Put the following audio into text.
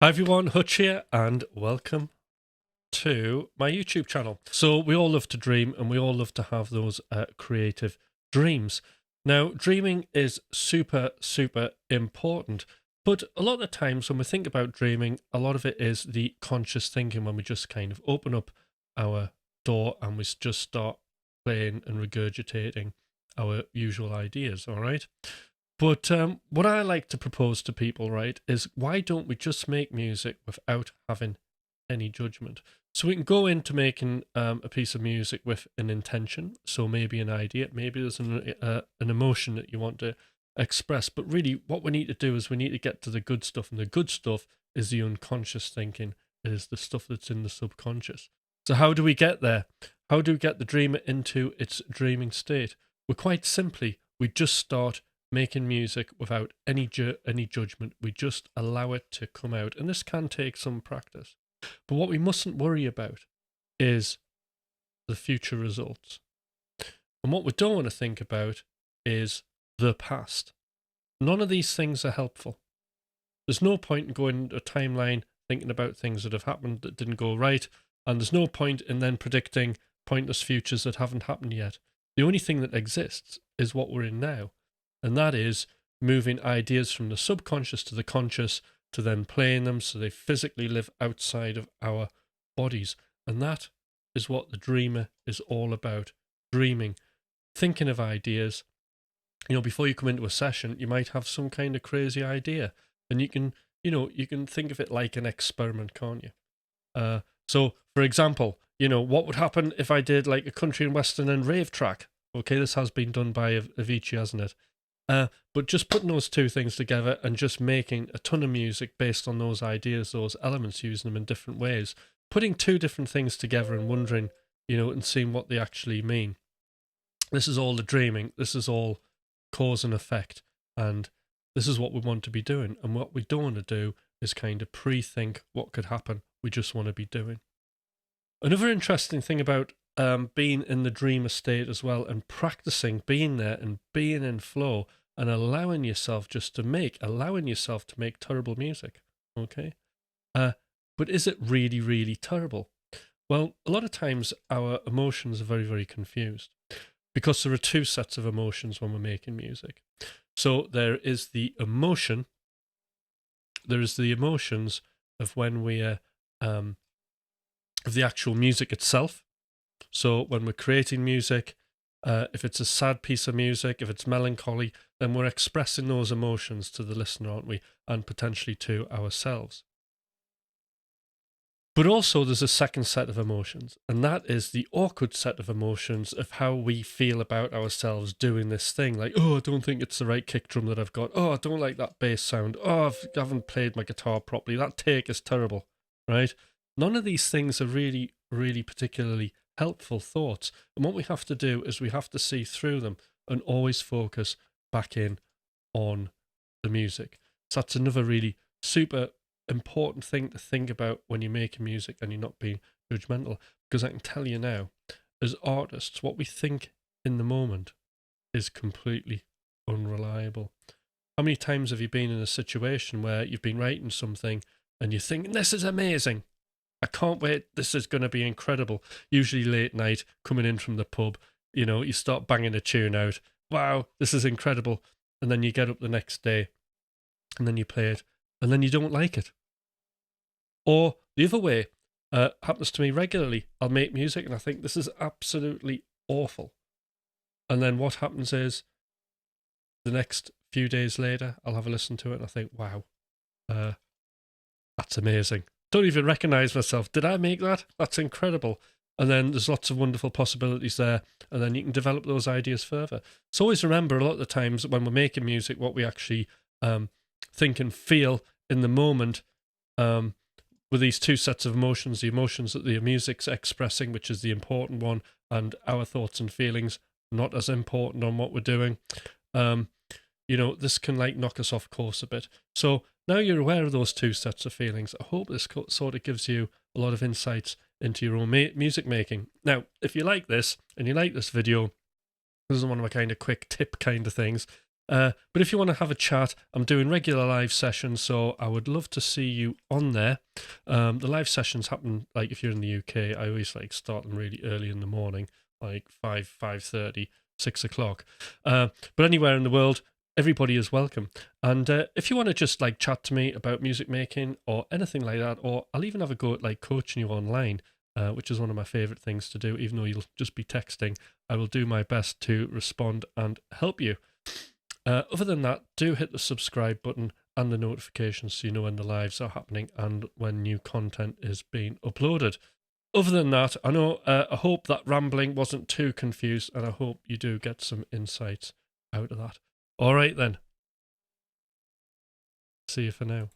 Hi everyone, Hutch here, and welcome to my YouTube channel. So we all love to dream, and we all love to have those creative dreams. Now, dreaming is super important, but a lot of the times when we think about dreaming, a lot of it is the conscious thinking, when we just kind of open up our door and we just start playing and regurgitating our usual ideas, all right? But what I like to propose to people, right, is why don't we just make music without having any judgment? So we can go into making a piece of music with an intention, so maybe an idea, maybe there's an emotion that you want to express, but really what we need to do is we need to get to the good stuff, and the good stuff is the unconscious thinking. It is the stuff that's in the subconscious. So how do we get there? How do we get the dreamer into its dreaming state? Well, quite simply, we just start making music without any judgment. We just allow it to come out, and this can take some practice. But what we mustn't worry about is the future results. And what we don't want to think about is the past. None of these things are helpful. There's no point in going a timeline thinking about things that have happened that didn't go right, and there's no point in then predicting pointless futures that haven't happened yet. The only thing that exists is what we're in now, and that is moving ideas from the subconscious to the conscious, to then playing them so they physically live outside of our bodies. And that is what the dreamer is all about. Dreaming, thinking of ideas. You know, before you come into a session, you might have some kind of crazy idea, and you can think of it like an experiment, can't you? So, for example, what would happen if I did like a country and western and rave track? Okay, this has been done by Avicii, hasn't it? But just putting those two things together and just making a ton of music based on those ideas, those elements, using them in different ways, putting two different things together and wondering, and seeing what they actually mean. This is all the dreaming. This is all cause and effect. And this is what we want to be doing. And what we don't want to do is kind of pre-think what could happen. We just want to be doing. Another interesting thing about being in the dreamer state as well, and practicing being there and being in flow and allowing yourself to make terrible music, okay? But is it really, really terrible? Well, a lot of times our emotions are very, very confused, because there are two sets of emotions when we're making music. So there is the emotions of when we're of the actual music itself. So when we're creating music, if it's a sad piece of music, if it's melancholy, then we're expressing those emotions to the listener, aren't we? And potentially to ourselves. But also there's a second set of emotions, and that is the awkward set of emotions of how we feel about ourselves doing this thing. Like, oh, I don't think it's the right kick drum that I've got. Oh, I don't like that bass sound. Oh, I haven't played my guitar properly. That take is terrible, right? None of these things are really, really particularly helpful thoughts. And what we have to do is we have to see through them and always focus back in on the music. So that's another really super important thing to think about when you're making music and you're not being judgmental. Because I can tell you now, as artists, what we think in the moment is completely unreliable. How many times have you been in a situation where you've been writing something and you think, this is amazing, I can't wait, this is going to be incredible. Usually late night, coming in from the pub, you start banging a tune out. Wow, this is incredible. And then you get up the next day and then you play it and then you don't like it. Or the other way, happens to me regularly. I'll make music and I think this is absolutely awful. And then what happens is the next few days later, I'll have a listen to it and I think, wow, that's amazing. Don't even recognize myself. Did I make that? That's incredible. And then there's lots of wonderful possibilities there. And then you can develop those ideas further. So always remember, a lot of the times when we're making music, what we actually think and feel in the moment, with these two sets of emotions, the emotions that the music's expressing, which is the important one, and our thoughts and feelings, not as important on what we're doing. This can like knock us off course a bit. So now you're aware of those two sets of feelings. I hope this sort of gives you a lot of insights into your own music making. Now, if you like this and you like this video, this is one of my kind of quick tip kind of things. But if you want to have a chat, I'm doing regular live sessions, so I would love to see you on there. The live sessions happen, like if you're in the UK, I always like start them really early in the morning, like 5:30, 6 o'clock. But anywhere in the world, everybody is welcome. And if you want to just like chat to me about music making or anything like that, or I'll even have a go at like coaching you online, which is one of my favorite things to do, even though you'll just be texting, I will do my best to respond and help you. Other than that, do hit the subscribe button and the notifications so you know when the lives are happening and when new content is being uploaded. Other than that, I know I hope that rambling wasn't too confused, and I hope you do get some insights out of that. All right then. See you for now.